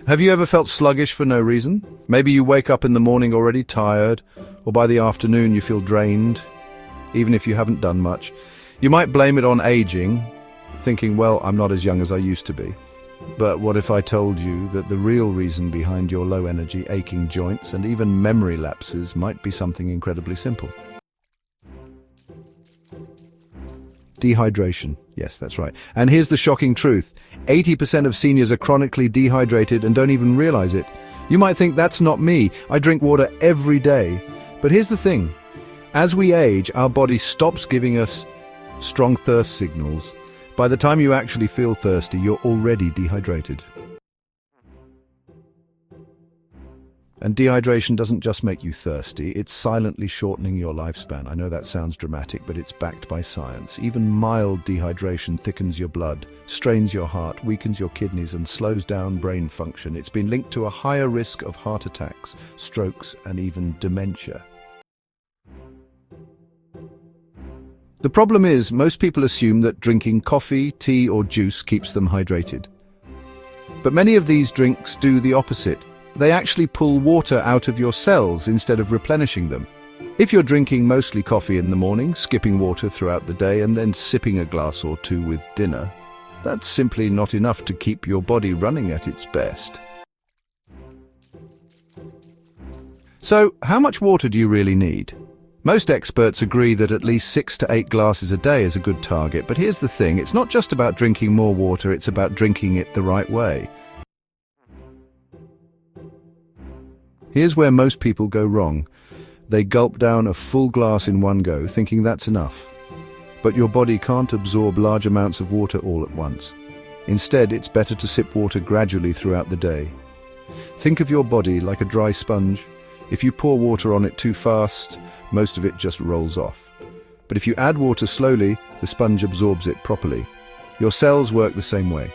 Have you ever felt sluggish for no reason? Maybe you wake up in the morning already tired, or by the afternoon you feel drained, even if you haven't done much. You might blame it on aging, thinking, well, I'm not as young as I used to be. But what if I told you that the real reason behind your low energy, aching joints, and even memory lapses might be something incredibly simple? Dehydration. Yes, that's right. And here's the shocking truth. 80% of seniors are chronically dehydrated and don't even realize it. You might think, that's not me. I drink water every day. But here's the thing. As we age, our body stops giving us strong thirst signals. By the time you actually feel thirsty, you're already dehydrated. And dehydration doesn't just make you thirsty, it's silently shortening your lifespan. I know that sounds dramatic, but it's backed by science. Even mild dehydration thickens your blood, strains your heart, weakens your kidneys, and slows down brain function. It's been linked to a higher risk of heart attacks, strokes, and even dementia. The problem is, most people assume that drinking coffee, tea, or juice keeps them hydrated. But many of these drinks do the opposite. They actually pull water out of your cells instead of replenishing them. If you're drinking mostly coffee in the morning, skipping water throughout the day, and then sipping a glass or two with dinner, that's simply not enough to keep your body running at its best. So, how much water do you really need? Most experts agree that at least 6 to 8 glasses a day is a good target, but here's the thing, it's not just about drinking more water, it's about drinking it the right way. Here's where most people go wrong. They gulp down a full glass in one go, thinking that's enough. But your body can't absorb large amounts of water all at once. Instead, it's better to sip water gradually throughout the day. Think of your body like a dry sponge. If you pour water on it too fast, most of it just rolls off. But if you add water slowly, the sponge absorbs it properly. Your cells work the same way.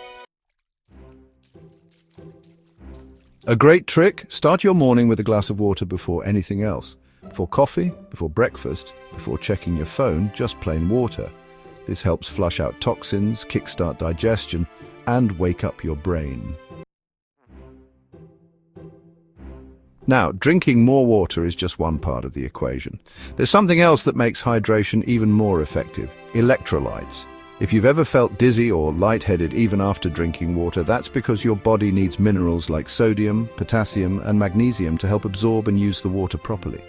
A great trick, start your morning with a glass of water before anything else. Before coffee, before breakfast, before checking your phone, just plain water. This helps flush out toxins, kickstart digestion, and wake up your brain. Now, drinking more water is just one part of the equation. There's something else that makes hydration even more effective: electrolytes. If you've ever felt dizzy or lightheaded even after drinking water, that's because your body needs minerals like sodium, potassium, and magnesium to help absorb and use the water properly.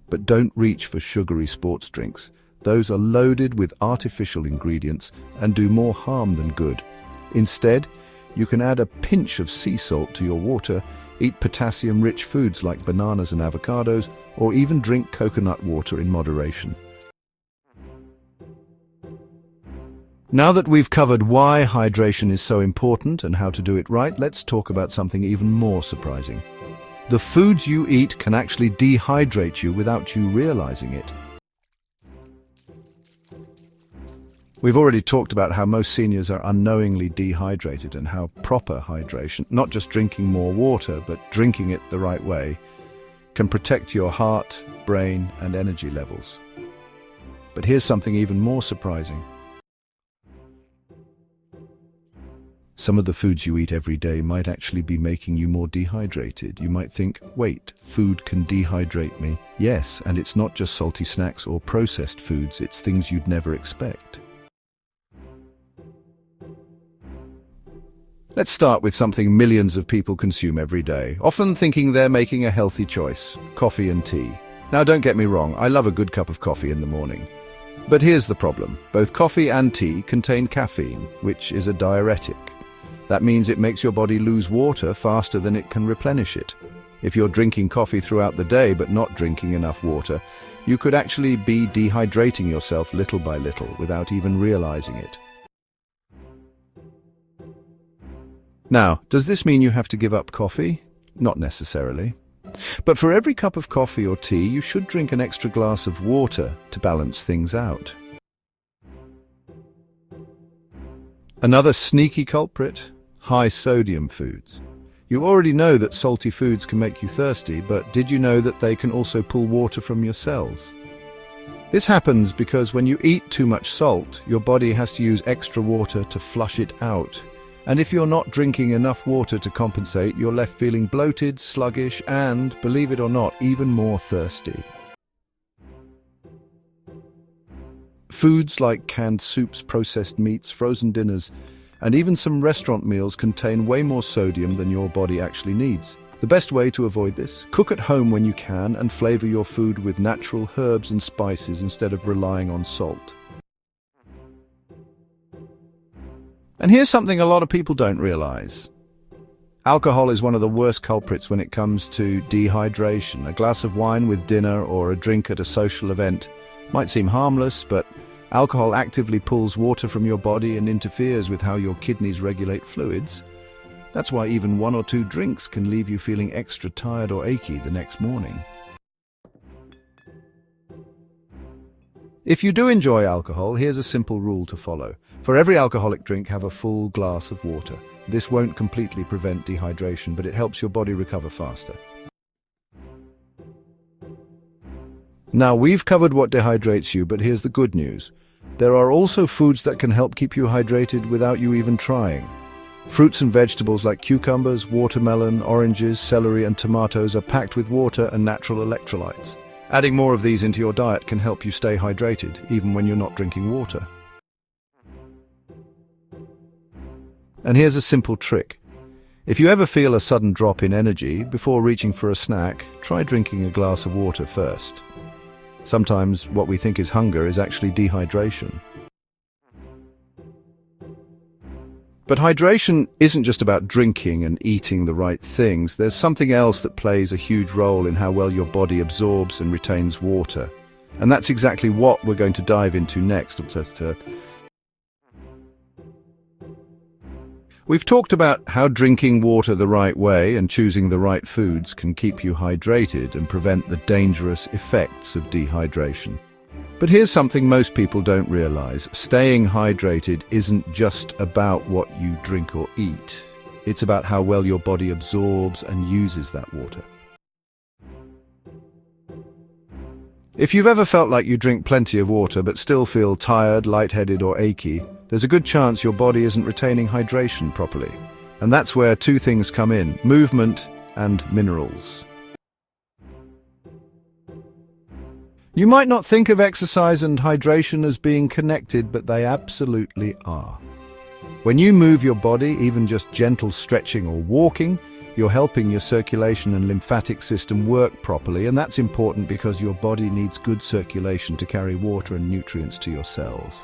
But don't reach for sugary sports drinks. Those are loaded with artificial ingredients and do more harm than good. Instead, you can add a pinch of sea salt to your water, eat potassium-rich foods like bananas and avocados, or even drink coconut water in moderation. Now that we've covered why hydration is so important and how to do it right, let's talk about something even more surprising. The foods you eat can actually dehydrate you without you realizing it. We've already talked about how most seniors are unknowingly dehydrated and how proper hydration, not just drinking more water, but drinking it the right way, can protect your heart, brain, and energy levels. But here's something even more surprising. Some of the foods you eat every day might actually be making you more dehydrated. You might think, wait, food can dehydrate me. Yes, and it's not just salty snacks or processed foods, it's things you'd never expect. Let's start with something millions of people consume every day, often thinking they're making a healthy choice: coffee and tea. Now, don't get me wrong, I love a good cup of coffee in the morning. But here's the problem. Both coffee and tea contain caffeine, which is a diuretic. That means it makes your body lose water faster than it can replenish it. If you're drinking coffee throughout the day but not drinking enough water, you could actually be dehydrating yourself little by little without even realizing it. Now, does this mean you have to give up coffee? Not necessarily. But for every cup of coffee or tea, you should drink an extra glass of water to balance things out. Another sneaky culprit: high sodium foods. You already know that salty foods can make you thirsty, but did you know that they can also pull water from your cells? This happens because when you eat too much salt, your body has to use extra water to flush it out. And if you're not drinking enough water to compensate, you're left feeling bloated, sluggish, and, believe it or not, even more thirsty. Foods like canned soups, processed meats, frozen dinners, and even some restaurant meals contain way more sodium than your body actually needs. The best way to avoid this? Cook at home when you can and flavor your food with natural herbs and spices instead of relying on salt. And here's something a lot of people don't realize. Alcohol is one of the worst culprits when it comes to dehydration. A glass of wine with dinner or a drink at a social event might seem harmless, but alcohol actively pulls water from your body and interferes with how your kidneys regulate fluids. That's why even 1 or 2 drinks can leave you feeling extra tired or achy the next morning. If you do enjoy alcohol, here's a simple rule to follow. For every alcoholic drink, have a full glass of water. This won't completely prevent dehydration, but it helps your body recover faster. Now, we've covered what dehydrates you, but here's the good news. There are also foods that can help keep you hydrated without you even trying. Fruits and vegetables like cucumbers, watermelon, oranges, celery, and tomatoes are packed with water and natural electrolytes. Adding more of these into your diet can help you stay hydrated, even when you're not drinking water. And here's a simple trick. If you ever feel a sudden drop in energy, before reaching for a snack, try drinking a glass of water first. Sometimes what we think is hunger is actually dehydration. But hydration isn't just about drinking and eating the right things. There's something else that plays a huge role in how well your body absorbs and retains water. And that's exactly what we're going to dive into next. We've talked about how drinking water the right way and choosing the right foods can keep you hydrated and prevent the dangerous effects of dehydration. But here's something most people don't realize. Staying hydrated isn't just about what you drink or eat. It's about how well your body absorbs and uses that water. If you've ever felt like you drink plenty of water but still feel tired, lightheaded, or achy, there's a good chance your body isn't retaining hydration properly. And that's where 2 things come in: movement and minerals. You might not think of exercise and hydration as being connected, but they absolutely are. When you move your body, even just gentle stretching or walking, you're helping your circulation and lymphatic system work properly, and that's important because your body needs good circulation to carry water and nutrients to your cells.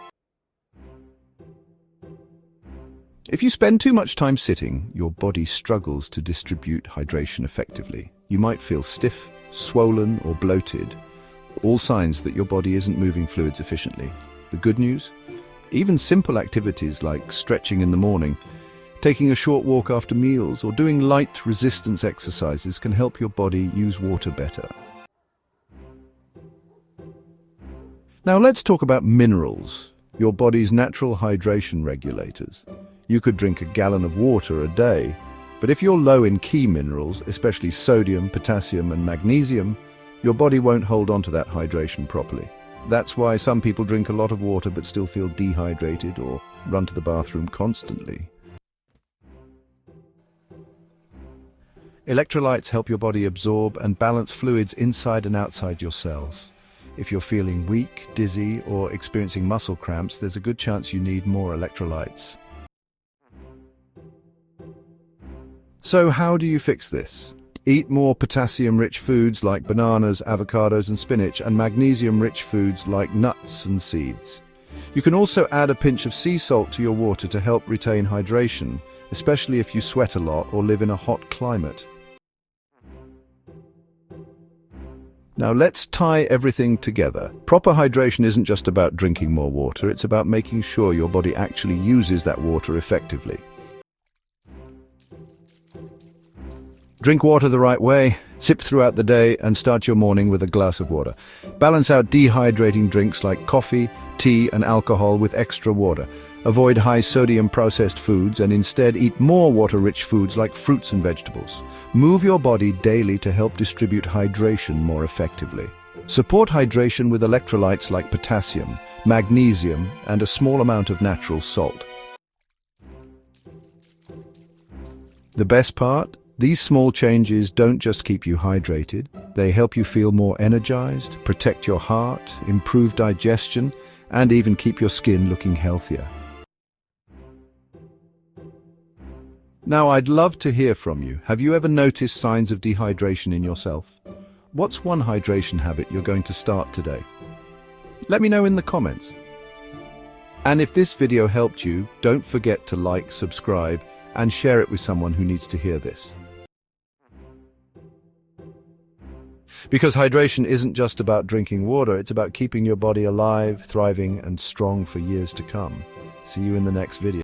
If you spend too much time sitting, your body struggles to distribute hydration effectively. You might feel stiff, swollen, or bloated. All signs that your body isn't moving fluids efficiently. The good news? Even simple activities like stretching in the morning, taking a short walk after meals, or doing light resistance exercises can help your body use water better. Now let's talk about minerals, your body's natural hydration regulators. You could drink a gallon of water a day, but if you're low in key minerals, especially sodium, potassium, and magnesium, your body won't hold on to that hydration properly. That's why some people drink a lot of water but still feel dehydrated or run to the bathroom constantly. Electrolytes help your body absorb and balance fluids inside and outside your cells. If you're feeling weak, dizzy, or experiencing muscle cramps, there's a good chance you need more electrolytes. So how do you fix this? Eat more potassium-rich foods like bananas, avocados, and spinach, and magnesium-rich foods like nuts and seeds. You can also add a pinch of sea salt to your water to help retain hydration, especially if you sweat a lot or live in a hot climate. Now let's tie everything together. Proper hydration isn't just about drinking more water, it's about making sure your body actually uses that water effectively. Drink water the right way, sip throughout the day, and start your morning with a glass of water. Balance out dehydrating drinks like coffee, tea, and alcohol with extra water. Avoid high-sodium processed foods and instead eat more water-rich foods like fruits and vegetables. Move your body daily to help distribute hydration more effectively. Support hydration with electrolytes like potassium, magnesium, and a small amount of natural salt. The best part? These small changes don't just keep you hydrated, they help you feel more energized, protect your heart, improve digestion, and even keep your skin looking healthier. Now, I'd love to hear from you. Have you ever noticed signs of dehydration in yourself? What's one hydration habit you're going to start today? Let me know in the comments. And if this video helped you, don't forget to like, subscribe, and share it with someone who needs to hear this. Because hydration isn't just about drinking water, it's about keeping your body alive, thriving, and strong for years to come. See you in the next video.